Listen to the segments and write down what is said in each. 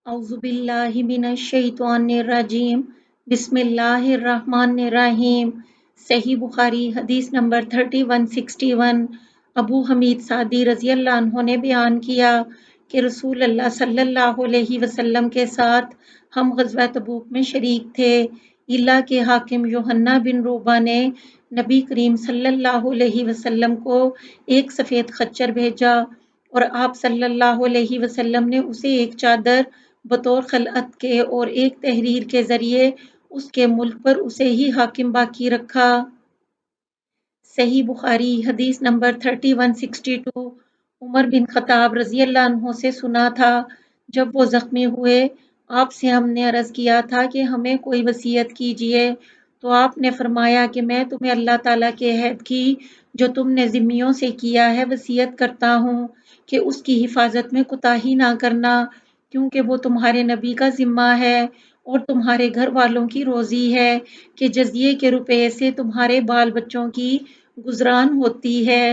اعوذ باللہ من الشیطان الرجیم بسم اللہ الرحمن الرحیم۔ صحیح بخاری حدیث نمبر 3161۔ ابو حمید سعدی رضی اللہ عنہ نے بیان کیا کہ رسول اللہ صلی اللہ علیہ وسلم کے ساتھ ہم غزوہ تبوک میں شریک تھے، الا کے حاکم یوحنا بن روبہ نے نبی کریم صلی اللہ علیہ وسلم کو ایک سفید خچر بھیجا اور آپ صلی اللہ علیہ وسلم نے اسے ایک چادر بطور خلعت کے اور ایک تحریر کے ذریعے اس کے ملک پر اسے ہی حاکم باقی رکھا۔ صحیح بخاری حدیث نمبر 3162۔ عمر بن خطاب رضی اللہ عنہ سے سنا تھا جب وہ زخمی ہوئے، آپ سے ہم نے عرض کیا تھا کہ ہمیں کوئی وصیت کیجیے، تو آپ نے فرمایا کہ میں تمہیں اللہ تعالیٰ کے عہد کی جو تم نے ذمیوں سے کیا ہے وصیت کرتا ہوں کہ اس کی حفاظت میں کوتاہی نہ کرنا، کیونکہ وہ تمہارے نبی کا ذمہ ہے اور تمہارے گھر والوں کی روزی ہے کہ جزیے کے روپے سے تمہارے بال بچوں کی گزران ہوتی ہے۔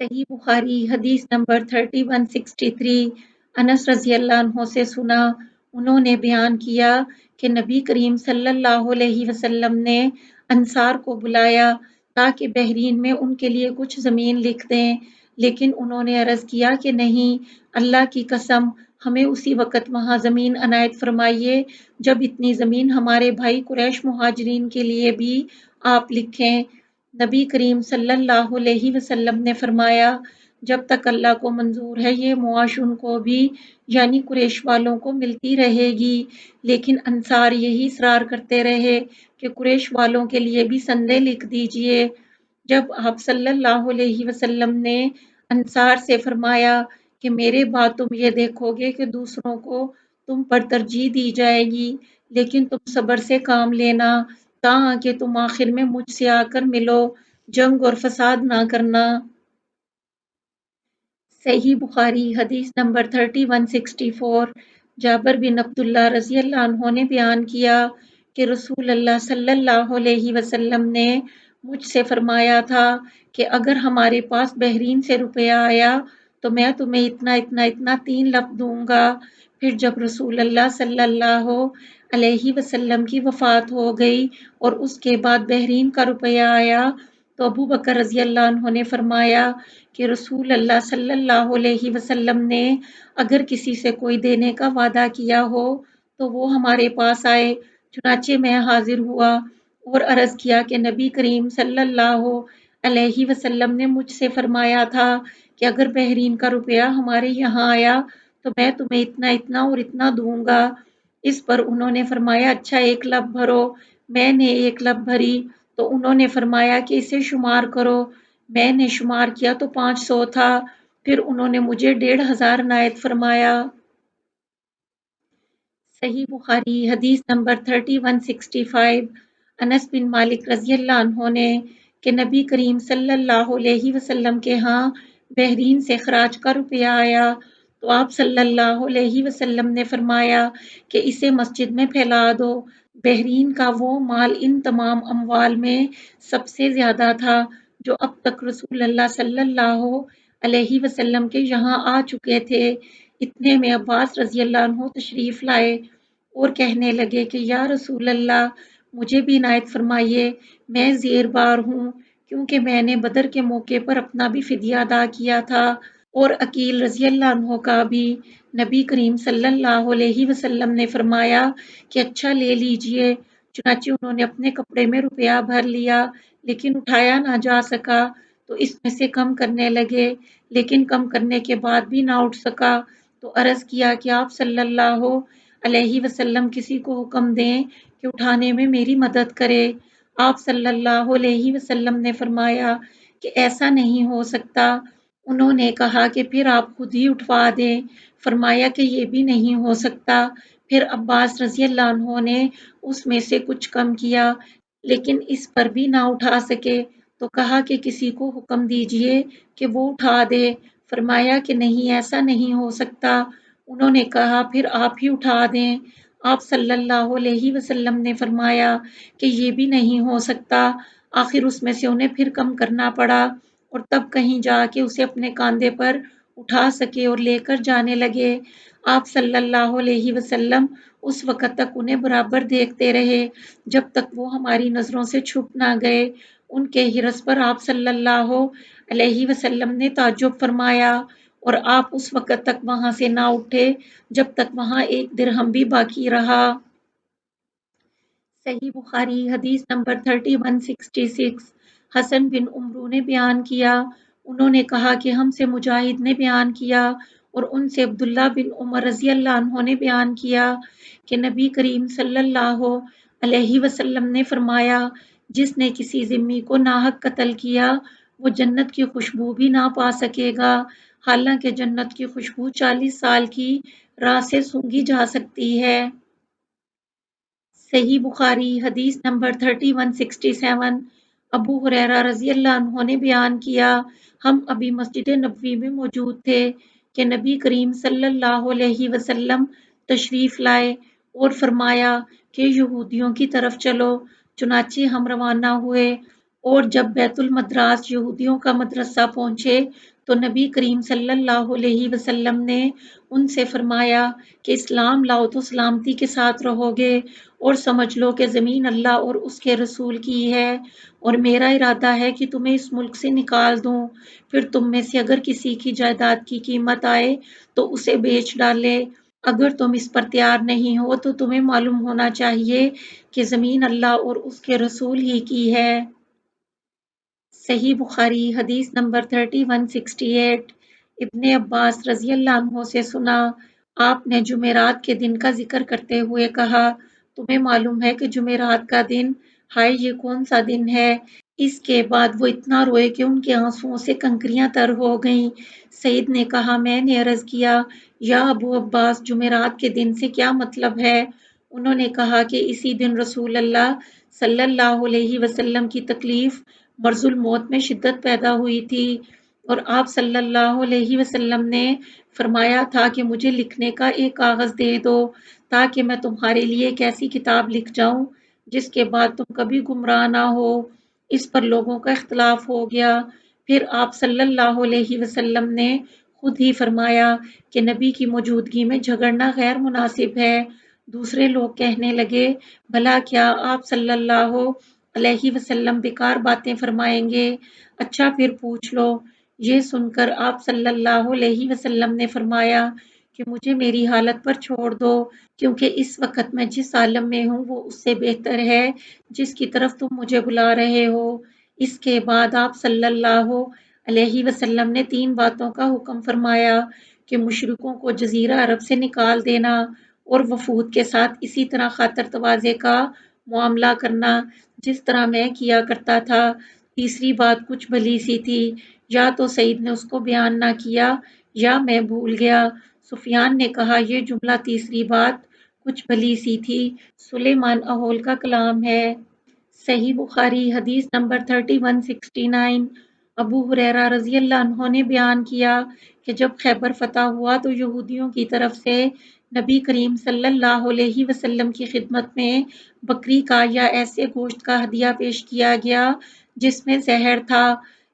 صحیح بخاری حدیث نمبر 3163۔ انس رضی اللہ عنہ سے سنا، انہوں نے بیان کیا کہ نبی کریم صلی اللہ علیہ وسلم نے انصار کو بلایا تاکہ بحرین میں ان کے لیے کچھ زمین لکھ دیں، لیکن انہوں نے عرض کیا کہ نہیں، اللہ کی قسم ہمیں اسی وقت وہاں زمین عنایت فرمائیے جب اتنی زمین ہمارے بھائی قریش مہاجرین کے لیے بھی آپ لکھیں۔ نبی کریم صلی اللہ علیہ وسلم نے فرمایا، جب تک اللہ کو منظور ہے یہ معاش ان کو بھی یعنی قریش والوں کو ملتی رہے گی، لیکن انصار یہی اصرار کرتے رہے کہ قریش والوں کے لیے بھی سندیں لکھ دیجئے۔ جب آپ صلی اللہ علیہ وسلم نے انصار سے فرمایا کہ میرے بعد تم یہ دیکھو گے کہ دوسروں کو تم پر ترجیح دی جائے گی، لیکن تم صبر سے کام لینا تاں کہ تم آخر میں مجھ سے آ کر ملو، جنگ اور فساد نہ کرنا۔ صحیح بخاری حدیث نمبر 3164۔ جابر بن عبداللہ رضی اللہ عنہ نے بیان کیا کہ رسول اللہ صلی اللہ علیہ وسلم نے مجھ سے فرمایا تھا کہ اگر ہمارے پاس بحرین سے روپیہ آیا تو میں تمہیں اتنا اتنا اتنا 3 لفظ دوں گا۔ پھر جب رسول اللہ صلی اللہ علیہ وسلم کی وفات ہو گئی اور اس کے بعد بحرین کا روپیہ آیا تو ابو بکر رضی اللہ عنہ نے فرمایا کہ رسول اللہ صلی اللہ علیہ وسلم نے اگر کسی سے کوئی دینے کا وعدہ کیا ہو تو وہ ہمارے پاس آئے۔ چنانچہ میں حاضر ہوا اور عرض کیا کہ نبی کریم صلی اللہ علیہ وسلم نے مجھ سے فرمایا تھا کہ اگر بحرین کا روپیہ ہمارے یہاں آیا تو میں تمہیں اتنا اتنا اور اتنا دوں گا۔ اس پر انہوں نے فرمایا اچھا 1 لب بھرو۔ میں نے 1 لب بھری تو انہوں نے فرمایا کہ اسے شمار کرو۔ میں نے شمار کیا تو 500 تھا۔ پھر انہوں نے مجھے 1500 عنایت فرمایا۔ صحیح بخاری حدیث نمبر 3165۔ انس بن مالک رضی اللہ عنہ نے کہ نبی کریم صلی اللہ علیہ وسلم کے ہاں بحرین سے خراج کا روپیہ آیا تو آپ صلی اللہ علیہ وسلم نے فرمایا کہ اسے مسجد میں پھیلا دو۔ بحرین کا وہ مال ان تمام اموال میں سب سے زیادہ تھا جو اب تک رسول اللہ صلی اللہ علیہ وسلم کے یہاں آ چکے تھے۔ اتنے میں عباس رضی اللہ عنہ تشریف لائے اور کہنے لگے کہ یا رسول اللہ مجھے بھی عنایت فرمائیے، میں زیر بار ہوں کیونکہ میں نے بدر کے موقع پر اپنا بھی فدیہ ادا کیا تھا اور عقیل رضی اللہ عنہ کا بھی۔ نبی کریم صلی اللہ علیہ وسلم نے فرمایا کہ اچھا لے لیجئے۔ چنانچہ انہوں نے اپنے کپڑے میں روپیہ بھر لیا لیکن اٹھایا نہ جا سکا تو اس میں سے کم کرنے لگے، لیکن کم کرنے کے بعد بھی نہ اٹھ سکا تو عرض کیا کہ آپ صلی اللہ علیہ وسلم کسی کو حکم دیں کہ اٹھانے میں میری مدد کرے۔ آپ صلی اللہ علیہ وسلم نے فرمایا کہ ایسا نہیں ہو سکتا۔ انہوں نے کہا کہ پھر آپ خود ہی اٹھوا دیں۔ فرمایا کہ یہ بھی نہیں ہو سکتا۔ پھر عباس رضی اللہ عنہ نے اس میں سے کچھ کم کیا لیکن اس پر بھی نہ اٹھا سکے تو کہا کہ کسی کو حکم دیجئے کہ وہ اٹھا دے۔ فرمایا کہ نہیں ایسا نہیں ہو سکتا۔ انہوں نے کہا پھر آپ ہی اٹھا دیں۔ آپ صلی اللہ علیہ وسلم نے فرمایا کہ یہ بھی نہیں ہو سکتا۔ آخر اس میں سے انہیں پھر کم کرنا پڑا اور تب کہیں جا کے اسے اپنے کاندھے پر اٹھا سکے اور لے کر جانے لگے۔ آپ صلی اللہ علیہ وسلم اس وقت تک انہیں برابر دیکھتے رہے جب تک وہ ہماری نظروں سے چھپ نہ گئے۔ ان کے حرص پر آپ صلی اللہ علیہ وسلم نے تعجب فرمایا اور آپ اس وقت تک وہاں سے نہ اٹھے جب تک وہاں ایک درہم بھی باقی رہا۔ صحیح بخاری حدیث نمبر 3166 حسن بن عمرو نے بیان کیا، انہوں نے کہا کہ ہم سے مجاہد نے بیان کیا اور ان سے عبداللہ بن عمر رضی اللہ عنہ نے بیان کیا کہ نبی کریم صلی اللہ علیہ وسلم نے فرمایا، جس نے کسی ذمی کو ناحق قتل کیا وہ جنت کی خوشبو بھی نہ پا سکے گا، حالانکہ جنت کی خوشبو 40 سال کی راہ سے سونگھی جا سکتی ہے۔ صحیح بخاری حدیث نمبر 3167 ابو ہریرہ رضی اللہ عنہ نے بیان کیا، ہم ابھی مسجد نبوی میں موجود تھے کہ نبی کریم صلی اللہ علیہ وسلم تشریف لائے اور فرمایا کہ یہودیوں کی طرف چلو، چنانچہ ہم روانہ ہوئے اور جب بیت المدراس یہودیوں کا مدرسہ پہنچے تو نبی کریم صلی اللہ علیہ وسلم نے ان سے فرمایا کہ اسلام لاؤ تو سلامتی کے ساتھ رہو گے اور سمجھ لو کہ زمین اللہ اور اس کے رسول کی ہے اور میرا ارادہ ہے کہ تمہیں اس ملک سے نکال دوں، پھر تم میں سے اگر کسی کی جائیداد کی قیمت آئے تو اسے بیچ ڈالے، اگر تم اس پر تیار نہیں ہو تو تمہیں معلوم ہونا چاہیے کہ زمین اللہ اور اس کے رسول ہی کی ہے۔ صحیح بخاری حدیث نمبر 3168 ابن عباس رضی اللہ عنہ سے سنا، آپ نے جمعرات کے دن کا ذکر کرتے ہوئے کہا، تمہیں معلوم ہے کہ جمعرات کا دن، ہائے یہ کون سا دن ہے؟ اس کے بعد وہ اتنا روئے کہ ان کے آنسوؤں سے کنکریاں تر ہو گئیں۔ سعید نے کہا، میں نے عرض کیا، یا ابو عباس جمعرات کے دن سے کیا مطلب ہے؟ انہوں نے کہا کہ اسی دن رسول اللہ صلی اللہ علیہ وسلم کی تکلیف مرض الموت میں شدت پیدا ہوئی تھی اور آپ صلی اللہ علیہ وسلم نے فرمایا تھا کہ مجھے لکھنے کا ایک کاغذ دے دو تاکہ میں تمہارے لیے ایک ایسی کتاب لکھ جاؤں جس کے بعد تم کبھی گمراہ نہ ہو۔ اس پر لوگوں کا اختلاف ہو گیا، پھر آپ صلی اللہ علیہ وسلم نے خود ہی فرمایا کہ نبی کی موجودگی میں جھگڑنا غیر مناسب ہے۔ دوسرے لوگ کہنے لگے، بھلا کیا آپ صلی اللہ علیہ وسلم بیکار باتیں فرمائیں گے؟ اچھا پھر پوچھ لو۔ یہ سن کر آپ صلی اللہ علیہ وسلم نے فرمایا کہ مجھے میری حالت پر چھوڑ دو، کیونکہ اس وقت میں جس عالم میں ہوں وہ اس سے بہتر ہے جس کی طرف تم مجھے بلا رہے ہو۔ اس کے بعد آپ صلی اللہ علیہ وسلم نے 3 باتوں کا حکم فرمایا کہ مشرکوں کو جزیرہ عرب سے نکال دینا اور وفود کے ساتھ اسی طرح خاطر تواضع کا معاملہ کرنا جس طرح میں کیا کرتا تھا۔ تیسری بات کچھ بھلی سی تھی، یا تو سعید نے اس کو بیان نہ کیا یا میں بھول گیا۔ سفیان نے کہا، یہ جملہ تیسری بات کچھ بھلی سی تھی سلیمان اہول کا کلام ہے۔ صحیح بخاری حدیث نمبر 3169 ابو ہریرہ رضی اللہ عنہ نے بیان کیا کہ جب خیبر فتح ہوا تو یہودیوں کی طرف سے نبی کریم صلی اللہ علیہ وسلم کی خدمت میں بکری کا یا ایسے گوشت کا ہدیہ پیش کیا گیا جس میں زہر تھا۔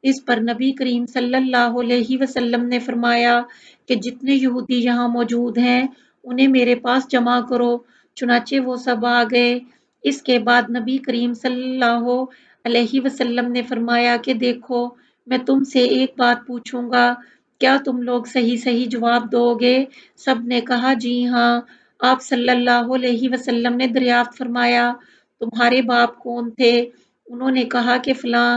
اس پر نبی کریم صلی اللہ علیہ وسلم نے فرمایا کہ جتنے یہودی یہاں موجود ہیں انہیں میرے پاس جمع کرو، چنانچہ وہ سب آ گئے۔ اس کے بعد نبی کریم صلی اللہ علیہ وسلم نے فرمایا کہ دیکھو میں تم سے ایک بات پوچھوں گا، کیا تم لوگ صحیح صحیح جواب دو گے؟ سب نے کہا جی ہاں۔ آپ صلی اللہ علیہ وسلم نے دریافت فرمایا، تمہارے باپ کون تھے؟ انہوں نے کہا کہ فلاں۔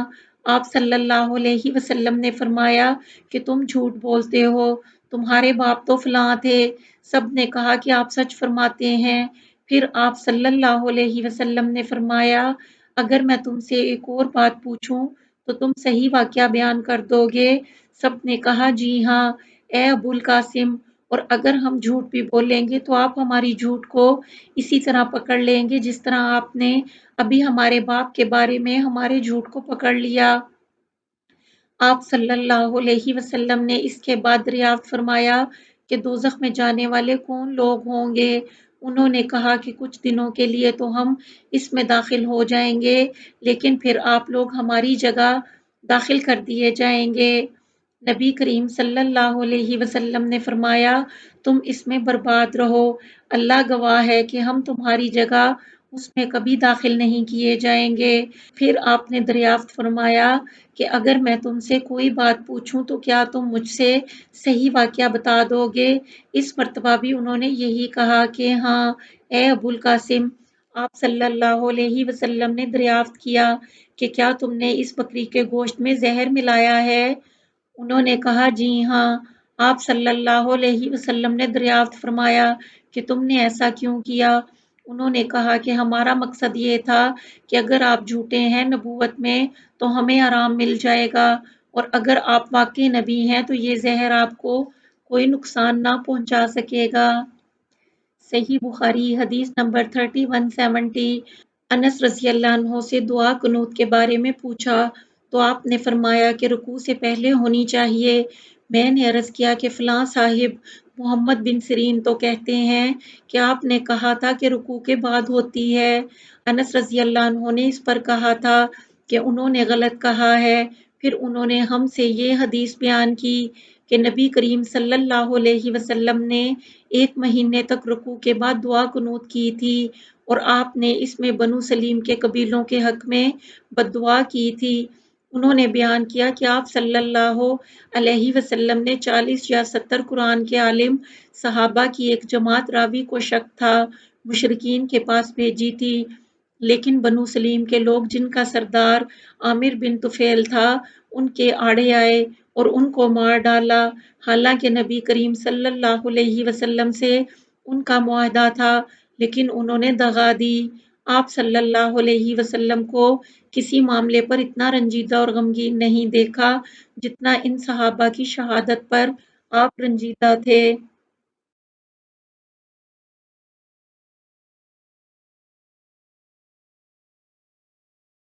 آپ صلی اللہ علیہ وسلم نے فرمایا کہ تم جھوٹ بولتے ہو، تمہارے باپ تو فلاں تھے۔ سب نے کہا کہ آپ سچ فرماتے ہیں۔ پھر آپ صلی اللہ علیہ وسلم نے فرمایا، اگر میں تم سے ایک اور بات پوچھوں تو تم صحیح واقعہ بیان کر دو گے؟ سب نے کہا جی ہاں اے ابو القاسم، اور اگر ہم جھوٹ بھی بولیں گے تو آپ ہماری جھوٹ کو اسی طرح پکڑ لیں گے جس طرح آپ نے ابھی ہمارے باپ کے بارے میں ہمارے جھوٹ کو پکڑ لیا۔ آپ صلی اللہ علیہ وسلم نے اس کے بعد دریافت فرمایا کہ دوزخ میں جانے والے کون لوگ ہوں گے؟ انہوں نے کہا کہ کچھ دنوں کے لیے تو ہم اس میں داخل ہو جائیں گے، لیکن پھر آپ لوگ ہماری جگہ داخل کر دیے جائیں گے۔ نبی کریم صلی اللہ علیہ وسلم نے فرمایا تم اس میں برباد رہو، اللہ گواہ ہے کہ ہم تمہاری جگہ اس میں کبھی داخل نہیں کیے جائیں گے۔ پھر آپ نے دریافت فرمایا کہ اگر میں تم سے کوئی بات پوچھوں تو کیا تم مجھ سے صحیح واقعہ بتا دو گے؟ اس مرتبہ بھی انہوں نے یہی کہا کہ ہاں اے ابو القاسم۔ آپ صلی اللہ علیہ وسلم نے دریافت کیا کہ کیا تم نے اس بکری کے گوشت میں زہر ملایا ہے؟ انہوں نے کہا جی ہاں۔ آپ صلی اللہ علیہ وسلم نے دریافت فرمایا کہ تم نے ایسا کیوں کیا؟ انہوں نے کہا کہ ہمارا مقصد یہ تھا کہ اگر آپ جھوٹے ہیں نبوت میں تو ہمیں آرام مل جائے گا، اور اگر آپ واقعی نبی ہیں تو یہ زہر آپ کو کوئی نقصان نہ پہنچا سکے گا۔ صحیح بخاری حدیث نمبر 3170۔ انس رضی اللہ عنہ سے دعا قنوت کے بارے میں پوچھا تو آپ نے فرمایا کہ رکوع سے پہلے ہونی چاہیے۔ میں نے عرض کیا کہ فلاں صاحب محمد بن سیرین تو کہتے ہیں کہ آپ نے کہا تھا کہ رکوع کے بعد ہوتی ہے۔ انس رضی اللہ عنہ نے اس پر کہا تھا کہ انہوں نے غلط کہا ہے۔ پھر انہوں نے ہم سے یہ حدیث بیان کی کہ نبی کریم صلی اللہ علیہ وسلم نے 1 مہینے تک رکوع کے بعد دعا قنوت کی تھی، اور آپ نے اس میں بنو سلیم کے قبیلوں کے حق میں بد دعا کی تھی۔ انہوں نے بیان کیا کہ آپ صلی اللہ علیہ وسلم نے 40 یا 70 قرآن کے عالم صحابہ کی ایک جماعت راوی کو شک تھا مشرکین کے پاس بھیجی تھی، لیکن بنو سلیم کے لوگ جن کا سردار عامر بن طفیل تھا ان کے آڑے آئے اور ان کو مار ڈالا، حالانکہ نبی کریم صلی اللہ علیہ وسلم سے ان کا معاہدہ تھا، لیکن انہوں نے دغا دی۔ آپ صلی اللہ علیہ وسلم کو کسی معاملے پر اتنا رنجیدہ اور غمگین نہیں دیکھا جتنا ان صحابہ کی شہادت پر آپ رنجیدہ تھے۔